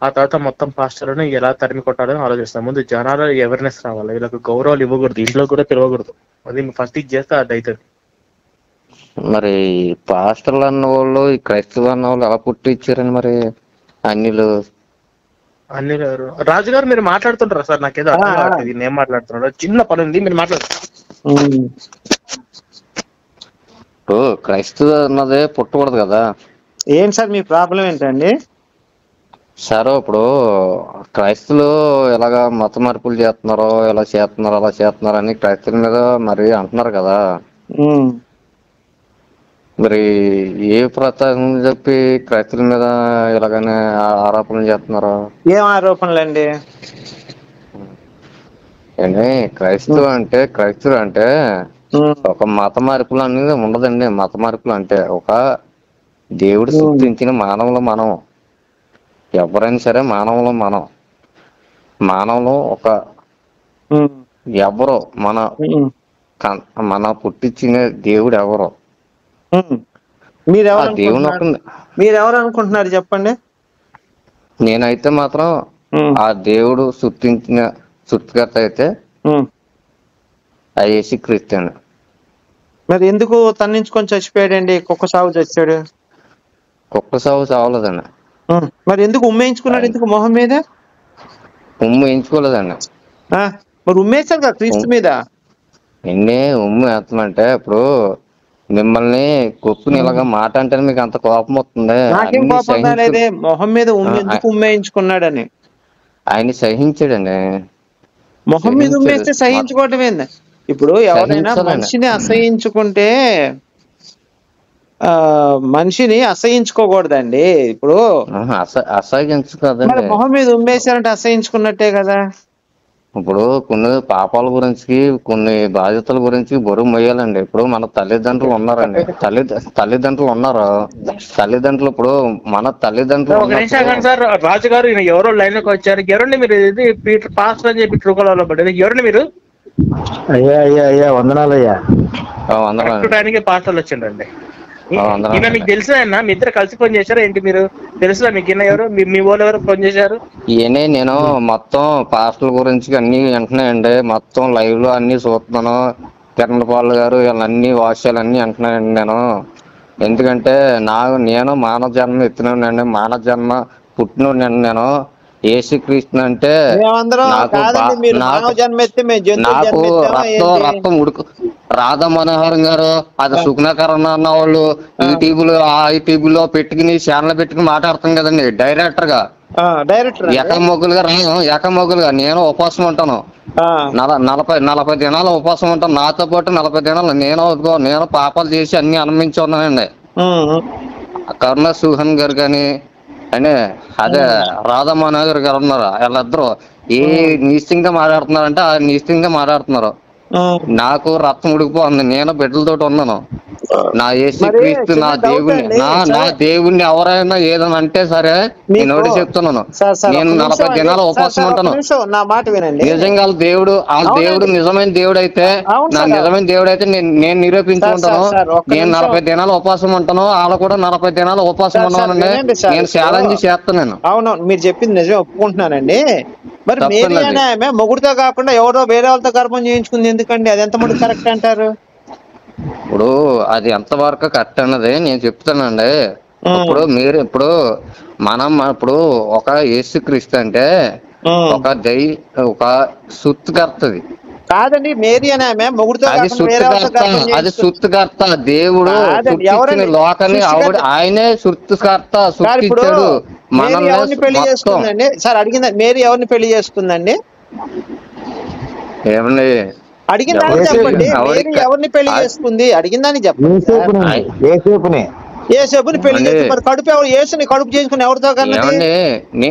Speaker 2: ఆ తర్వాత మొత్తం పాస్టర్లను ఎలా తరిమి కొట్టాలని ఆలోచిస్తాం. ముందు జనాలు అవేర్నెస్ రావాలి, వీళ్ళకి గౌరవాలు ఇవ్వకూడదు, ఇంట్లో కూడా తిరగకూడదు. అది ఫస్ట్ ఇది చేస్తే అది అవుతుంది.
Speaker 5: మరి పాస్టర్లు అన్న వాళ్ళు ఈ క్రైస్తవులు అన్న వాళ్ళు ఎలా పుట్టి ఇచ్చారని మరి అన్నిలు
Speaker 2: రాజుగారు మీరు మాట్లాడుతుంటారా సార్? నాకేదో అర్థం కావట్లేదు, నేను మాట్లాడుతున్నాడు, చిన్న పని ఉంది, మీరు మాట్లాడుతున్నారు.
Speaker 5: ఇప్పుడు క్రైస్తవ అన్నదే పుట్టకూడదు కదా.
Speaker 4: ఏంటి సార్ మీ ప్రాబ్లం ఏంటండి?
Speaker 5: సార్ ఇప్పుడు క్రైస్తవులు ఎలాగా మత మార్పులు చేస్తున్నారో, ఎలా చేస్తున్నారు అలా చేస్తున్నారు అని క్రైస్తవుల మీద మరి అంటున్నారు కదా. మరి ఏ ప్రతాపం చెప్పి క్రైస్తవుల మీద ఇలాగనే ఆరోపణలు చేస్తున్నారు?
Speaker 4: ఏం ఆరోపణలండి?
Speaker 5: క్రైస్తవులు అంటే ఒక మత మార్పులు అనేది ఉండదండి. మత మార్పులు అంటే ఒక దేవుడు సృష్టించిన మానవులు మనం, ఎవరైనా సరే మానవులు ఒక ఎవరో మన పుట్టించిన దేవుడు ఎవరో
Speaker 4: మీరెవరు అనుకుంటున్నారు చెప్పండి?
Speaker 5: నేనైతే మాత్రం ఆ దేవుడు సృష్టించిన సృష్టికర్త అయితే యేసు క్రీస్తు.
Speaker 4: మరి ఎందుకు తన్నించుకొని చచ్చిపోయాడండి? కుక్క సాగు చచ్చాడు.
Speaker 5: కుక్క సాగు చావలేదండి.
Speaker 4: మరి ఎందుకు ఉమ్మేయించుకున్నాడు? ఎందుకు మొహం మీద
Speaker 5: ఉమ్మేయించుకోలేదండి.
Speaker 4: మరి ఉమ్మేశారు కదా క్రీస్తు మీద.
Speaker 5: ఉమ్ము వేస్తామంటే ఇప్పుడు మిమ్మల్ని కొప్పుని ఇలాగా మాట అంటే మీకు అంత కోపం వస్తుంది.
Speaker 4: నాకేం కోపం రాలేదే, మొహం మీద ఎందుకు ఉమ్మేయించుకున్నాడని.
Speaker 5: ఆయన సహించాడండి.
Speaker 4: మొహం మీద ఉమ్మేస్తే సహించుకోవటం ఏంది? ఇప్పుడు ఎవరైనా మనిషిని అసహించుకుంటే మనిషిని అసహించుకోకూడదండి. ఇప్పుడు
Speaker 5: అసహించుకోదండి,
Speaker 4: మొహం మీద ఉమ్మేశారంటే అసహించుకున్నట్టే కదా.
Speaker 5: ఇప్పుడు కొన్ని పాపాల గురించి, కొన్ని బాధ్యతల గురించి బరువు మొయ్యాలండి. ఇప్పుడు మన తల్లిదండ్రులు ఉన్నారండి, తల్లిదండ్రులు ఉన్నారు. తల్లిదండ్రులు ఇప్పుడు మన తల్లిదండ్రులు.
Speaker 2: సార్ రాజు గారు ఎవరో లైన్ లోకి వచ్చారు. ఎవరండి మీరు? ఇది పీటర్ పాస్టర్ అని చెప్పి ట్రూకాలర్లో పడ్డది. ఎవరండి మీరు?
Speaker 3: అయ్యా వందనాలయ్యా.
Speaker 2: టైంకి పాస్టర్లు వచ్చిండండి. ఈయన మీకు తెలిసిన ఆయన? మీ ఇద్దరు కలిసి ఫోన్ చేశారా ఏంటి? మీరు తెలుసా మీకు? ఈయన ఎవరు? మీ వాళ్ళు ఎవరు ఫోన్ చేశారు?
Speaker 5: ఈయనే. నేను మొత్తం పాస్టర్ల గురించి అన్ని వింటున్నాయండి, మొత్తం లైవ్ లో అన్ని చూస్తున్నాను. కిరణ్ పాల్ గారు అన్ని వాష్యాలు అన్ని వింటున్నాయండి నేను. ఎందుకంటే నేను మానవ జన్మ ఎత్తినండి, మానవ జన్మ పుట్టినండి నేను. యేసుక్రీస్తు అంటే
Speaker 4: మేమందరం
Speaker 5: నాకు
Speaker 4: కాదండి, మీరు మానవ జన్మ ఎత్తే మేము జంతువు
Speaker 5: నాకు
Speaker 4: జన్మ ఎత్తామా
Speaker 5: రక్తం ఉడుకు రాధా మనోహరం గారు అది సుగ్నకరణ అన్న వాళ్ళు యూట్యూబ్ లో పెట్టుకుని ఛానల్ పెట్టుకుని మాట్లాడుతాం కదండి డైరెక్టర్ గా
Speaker 4: డైరెక్టర్
Speaker 5: ఏకమొగ్గులుగా నేను ఉపవాసం ఉంటాను. 40 దినాలు ఉపవాసం ఉంటాను. నాతో పాటు 40 దినాలు నేను పాపాలు చేసి అన్ని అనుభవించి ఉన్నానండి. కరుణ సుహన్ గారు కానీ అని అదే రాధా మనోహర్ గారు ఉన్నారు. వాళ్ళిద్దరు ఏ నిశ్చితంగా మాట్లాడుతున్నారంటే ఆ నిశ్చితంగా మాట్లాడుతున్నారు. నాకు రక్తం ఉడికిపోతుంది. నేను బిడ్డలతోటి ఉన్నాను. నా యేసుక్రీస్తు నా దేవుణ్ణి నా దేవుణ్ణి ఎవరైనా ఏదైనా అంటే సరే నేను ఒకటి చెప్తున్నాను, నేను 40 దినాలు ఉపవాసం ఉంటాను.
Speaker 4: నా మాట వినండి.
Speaker 5: నిజంగా దేవుడు నిజమైన దేవుడు అయితే నా నిజమైన దేవుడు అయితే నేను నిరూపించుకుంటాను. నేను 40 దినాలు ఉపవాసం ఉంటాను. వాళ్ళు కూడా 40 దినాలు ఉపవాసం ఉన్నానండి. నేను ఛాలెంజ్ చేస్తున్నాను.
Speaker 4: అవునవును, మీరు చెప్పింది నిజం, ఒప్పుకుంటున్నానండి. మరి మేరీ అనే ఆమె మొగుడుతో కాకుండా ఎవరో వేరే వాళ్ళతో గర్భం చేయించుకుంది ఎందుకండి? అది ఎంత మటుకు కరెక్ట్ అంటారు?
Speaker 5: ఇప్పుడు అది ఎంతవరకు కరెక్ట్ అన్నది నేను చెప్తానండి. ఇప్పుడు మనం ఇప్పుడు ఒక యేసుక్రీస్తు అంటే ఒక సుత్తుకర్తది
Speaker 4: కాదండి. మేరీ అనే ఆమె మొగుడుతో
Speaker 5: అది సుత్తుకర్త. దేవుడు లోకాన్ని ఆయనే సుత్తుకర్త సృష్టించాడు.
Speaker 4: మనల్ని పెళ్లి చేసుకుందండి సార్? అడిగిందా మేరీ ఎవరిని పెళ్లి చేసుకుందండి?
Speaker 5: ఏమండి
Speaker 4: అడిగిందని చెప్పండి. ఎవరిని పెళ్లి చేసుకుంది అడిగిందని చెప్పండి. యేసేపుని పెళ్లి చేసుకుని మరి కడుపు ఎవరు? యేసుని కడుపు చేసుకుని ఎవరితో కన్నది?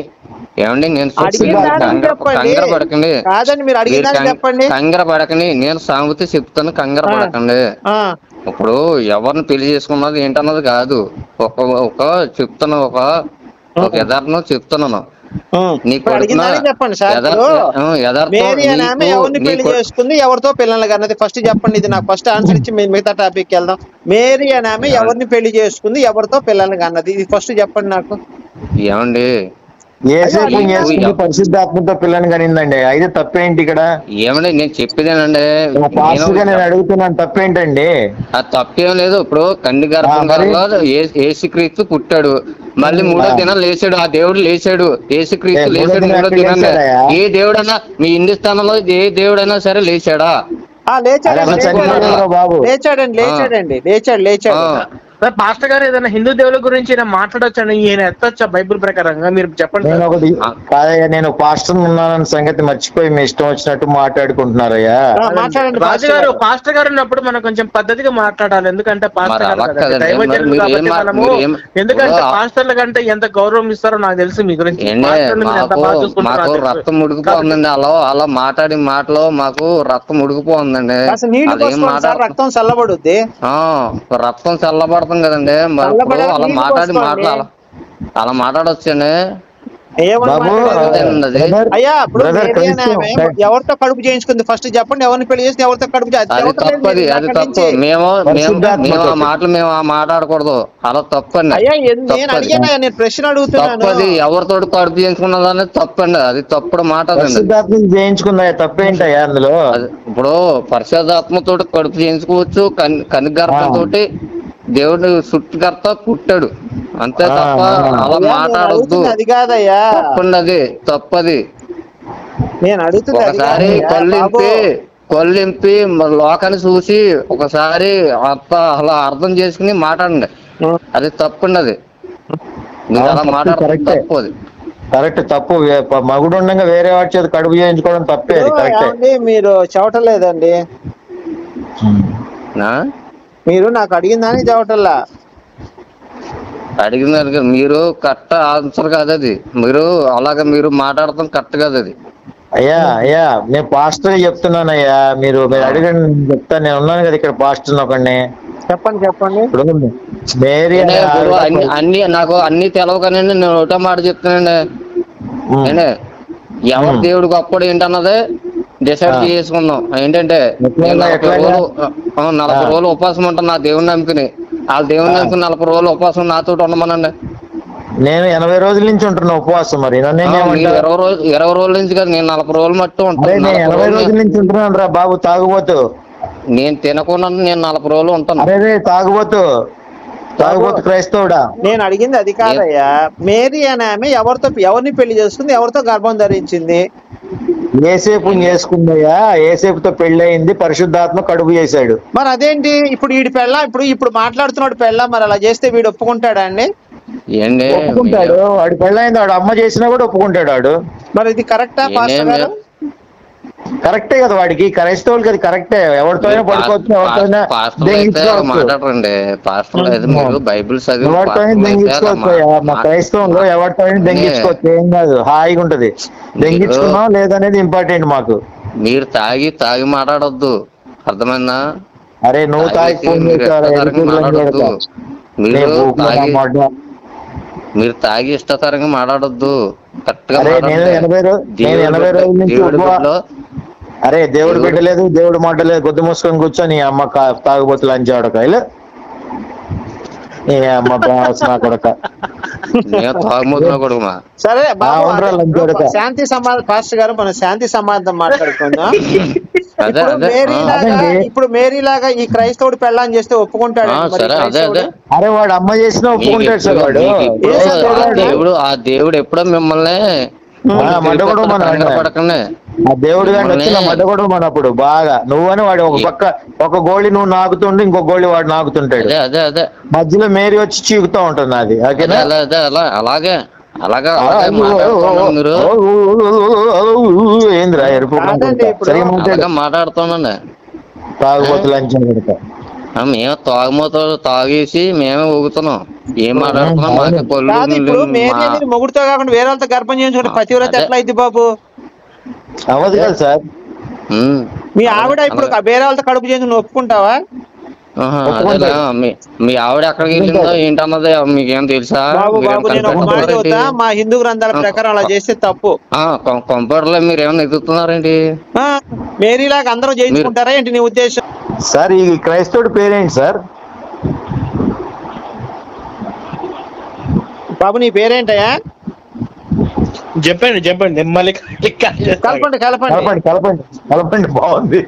Speaker 5: ఏమండి నేను
Speaker 4: కంగారపడకండి. కాదండి, మీరు అడిగిందని చెప్పండి.
Speaker 5: కంగారపడకండి, నేను సామెత చెప్తాను. కంగారపడకండి. ఇప్పుడు ఎవరిని పెళ్లి చేసుకున్నది ఏంటన్నది కాదు, ఒక చెప్తాను, ఒక యథార్థం చెప్తున్నాను.
Speaker 4: చెప్పండి సార్. మేరీ అనే ఆమె ఎవరిని పెళ్లి చేసుకుంది, ఎవరితో పిల్లలు కన్నది? ఫస్ట్ చెప్పండి. ఇది నాకు ఫస్ట్ ఆన్సర్ ఇచ్చి మిగతా టాపిక్ వెళ్దాం. మేరీ అనే ఆమె ఎవరిని పెళ్లి చేసుకుంది, ఎవరితో పిల్లలు కన్నది? ఇది ఫస్ట్ చెప్పండి నాకు.
Speaker 5: ఏమండి
Speaker 3: పరిశుద్ధాత్మతో పిల్లని కనిందండి, అయితే తప్పేంటి ఇక్కడ?
Speaker 5: ఏమండి నేను చెప్పేదేనండి,
Speaker 3: నేను అడుగుతున్నాను, తప్పేంటండి?
Speaker 5: అది తప్పేం లేదు. ఇప్పుడు కన్య గర్భంలో యేసుక్రీస్తు పుట్టాడు, మళ్ళీ 3వ దినం లేచాడు. ఆ దేవుడు లేచాడు, యేసుక్రీస్తు లేచాడు 3వ దినం. ఏ దేవుడైనా మీ హిందుస్థానంలో ఏ దేవుడైనా సరే లేచాడా?
Speaker 4: లేచాడు.
Speaker 2: పాస్టర్ గారు ఏదైనా హిందూ దేవుల గురించి మాట్లాడొచ్చండి, ఈయన ఎత్తొచ్చా బైబుల్ ప్రకారంగా? మీరు చెప్పండి.
Speaker 3: నేను పాస్టర్ ఉన్నానన్న సంగతి మర్చిపోయి మీ ఇష్టం వచ్చినట్టు మాట్లాడుకుంటున్నారయ్యా.
Speaker 2: పాస్టర్ గారు ఉన్నప్పుడు మనం కొంచెం పద్ధతిగా మాట్లాడాలి. ఎందుకంటే ఎందుకంటే పాస్టర్ల కంటే ఎంత గౌరవం ఇస్తారో నాకు తెలుసు మీ గురించి.
Speaker 5: మాకు రక్తం ఉడికిపోతుందండి, అలా మాట్లాడి మాటలో మాకు రక్తం ఉడికిపోతుందండి.
Speaker 4: రక్తం చల్లబడుద్ది,
Speaker 5: రక్తం చల్లబడుతుంది కదండి. అలా మాట్లాడొచ్చండి.
Speaker 4: అయ్యా ఇప్పుడు ఎవరితో కడుపు చేయించుకుంది ఫస్ట్ చెప్పండి. ఎవరిని పెళ్లి చేసి ఎవరితో కడుపు?
Speaker 5: అది తప్పది, అది తప్పు. మేము ఆ మాటలు మాట్లాడకూడదు, అలా తప్పండి.
Speaker 4: అయ్యా నేను అడిగాను, నేను ప్రశ్న అడుగుతున్నాను.
Speaker 5: తప్పది, ఎవరితో కడుపు చేయించుకున్నది తప్పండి, అది తప్పుడు మాట.
Speaker 3: చేయించుకుందా తప్పేంటయ్యా అందులో?
Speaker 5: ఇప్పుడు పరిశుద్ధాత్మతో కడుపు చేయించుకోవచ్చు, కన్య గర్భంతో దేవుడు సృష్టికర్త పుట్టాడు, అంతే తప్ప అలా మాట్లాడద్దు.
Speaker 4: అది కాదయ్యా,
Speaker 5: తప్పండి, తప్పది.
Speaker 4: నేను అడుగుతున్నా,
Speaker 5: ఒకసారి కొల్లింపి లోకాన్ని చూసి ఒకసారి అలా అర్థం చేసుకుని మాట్లాడండి. అది తప్పండి, అది మీరు అలా మాట్లాడడం తప్పు. అది
Speaker 3: కరెక్ట్, తప్పు. మగుడు ఉండగా వేరే వాడి చేత కడుపు చేయించుకోవడం తప్పే. మీరు చవటలేదండి, మీరు నాకు అడిగిందని చవటల్లా.
Speaker 5: అడిగినారు మీరు కరెక్ట్ ఆన్సర్ కాదు అది. మీరు అలాగే మీరు మాట్లాడతాం కరెక్ట్ కాదు అది.
Speaker 3: అయ్యా నేను పాస్టర్ చెప్తున్నానయ్యా, మీరు అడిగండి చెప్తాను. నేను ఉన్నాను కదా ఇక్కడ పాస్టర్ ఒకడిని.
Speaker 4: చెప్పండి.
Speaker 5: అన్ని నాకు అన్ని తెలవకనండి, నేను ఒకటో మాట చెప్తానండి. ఎవరు దేవుడు గొప్పడు ఏంటన్నది డిసైడ్ చేసుకుందాం. ఏంటంటే 40 రోజులు ఉపవాసం ఉంటాను నా దేవుని నమ్ముకుని. వాళ్ళ దేవుని నమ్ముకుని 40 రోజులు ఉపవాసం నాతో ఉండమనండి.
Speaker 3: నేను 80 రోజుల నుంచి ఉంటున్నా ఉపవాసం. మరి
Speaker 5: 20 రోజుల నుంచి కదా, నేను 40 రోజులు మట్టు ఉంటాను.
Speaker 3: 80 రోజుల నుంచి ఉంటున్నాను రా బాబు, తాగుబోతు.
Speaker 5: నేను తినకుండా నేను 40 రోజులు ఉంటాను.
Speaker 3: తాగుబోతు
Speaker 6: తాగుబోతు క్రైస్తవుడా?
Speaker 4: నేను అడిగింది అది కాదయ్యా. మేరీ అనే ఆమె ఎవరిని పెళ్లి చేసుకుంది, ఎవరితో గర్భం ధరించింది?
Speaker 6: ఏసేపు చేసుకుందయ్యా, ఏసేపుతో పెళ్ళయింది, పరిశుద్ధాత్మ కడుపు చేశాడు.
Speaker 4: మరి అదేంటి ఇప్పుడు వీడి ఇప్పుడు మాట్లాడుతున్నాడు పెళ్ళ, మరి అలా చేస్తే వీడు ఒప్పుకుంటాడా అండి?
Speaker 5: ఏంటి
Speaker 6: ఒప్పుకుంటాడు, వాడు పెళ్ళయింది, వాడు అమ్మ చేసినా కూడా ఒప్పుకుంటాడు వాడు.
Speaker 4: మరి ఇది కరెక్టా పాస్టర్ గారు?
Speaker 6: కరెక్టే కదా, వాడికి క్రైస్తవులకి అది కరెక్టే. ఎవరితో పడుకోవచ్చు, ఎవరితోనే
Speaker 5: మాట్లాడరండి పాస్టర్. మీరు బైబిల్ చదివి
Speaker 6: ఎవరితో దెంగించుకోవచ్చు. మా క్రైస్తవంలో ఎవరితో దెంగించుకోవచ్చు, ఏం కాదు, హాయిగా ఉంటది. దెంగించుకున్నాం లేదనేది ఇంపార్టెంట్ మాకు.
Speaker 5: మీరు తాగి మాట్లాడొద్దు, అర్థమైందా?
Speaker 6: అరే నువ్వు తాగి ఫోన్
Speaker 5: మాట్లాడొద్దు. మీరు తాగి ఇష్టతరంగా మాట్లాడొద్దు, కరెక్ట్ గా.
Speaker 6: అరే దేవుడు బిడ్డలేదు, దేవుడు మాట లేదు, గొద్దు మూసుకొని కూర్చొని అమ్మ తాగుబోతులు అని చూడకాయలు అమ్మ కొడక.
Speaker 4: సరే శాంతి సమాధానం పాస్టర్ గారు, మనం శాంతి సమాధానం మాట్లాడుకుందాం. ఇప్పుడు మేరీ లాగా ఈ క్రైస్తవుడు పెళ్ళాన్ని చేస్తే ఒప్పుకుంటాడు?
Speaker 6: అరే వాడు అమ్మ చేసినా ఒప్పుకుంటాడు సార్. వాడు
Speaker 5: ఆ దేవుడు ఎప్పుడో మిమ్మల్ని
Speaker 6: మడ్డగొడవ మన ఆ దేవుడు గాని వచ్చిన మడ్డగొడవ మన అప్పుడు బాగా నువ్వని వాడు ఒక పక్క ఒక గోళి నువ్వు నాకుతుంటే ఇంకొక గోళి వాడు నాకుతుంటాడు. మధ్యలో మేరీ వచ్చి చీకుతూ ఉంటుంది. అది
Speaker 5: అలాగే
Speaker 6: ఏంద్రా ఎరుపు
Speaker 5: మాట్లాడుతున్నాండి.
Speaker 6: తాగుబోతులు అంచనా పెడతా.
Speaker 5: మేము తాగుమోతలు తాగేసి మేమే ఊగుతున్నాం. ఏం మాట్లాడుతున్నాం?
Speaker 4: మొగుడుతో కాకుండా వేరే వాళ్ళతో గర్భం చేయించుకుంటే పతివ్రత ఎట్లా అయింది బాబు?
Speaker 6: అవ్వదు కదా సార్.
Speaker 4: మీ ఆవిడ ఇప్పుడు వేరే వాళ్ళతో కడుపు చేయించుకుని ఒప్పుకుంటావా?
Speaker 5: మీ ఆవిడ ఎక్కడికి వెళ్ళిందో ఏంటన్నది మీకేం తెలుసా?
Speaker 4: మా హిందూ గ్రంథాల ప్రకారం అలా చేస్తే తప్పు.
Speaker 5: కంప్యూటర్ లో మీరు ఏమైనా ఎదుగుతున్నారేంటి?
Speaker 4: మేరీలాగా అందరూ చేయించుకుంటారా ఏంటి నీ ఉద్దేశం?
Speaker 6: సార్ ఈ క్రైస్తవుడి పేరేంటి సార్?
Speaker 4: బాబు నీ పేరేంటయా?
Speaker 2: చెప్పండి మళ్ళీ
Speaker 4: కలపండి
Speaker 6: బాగుంది.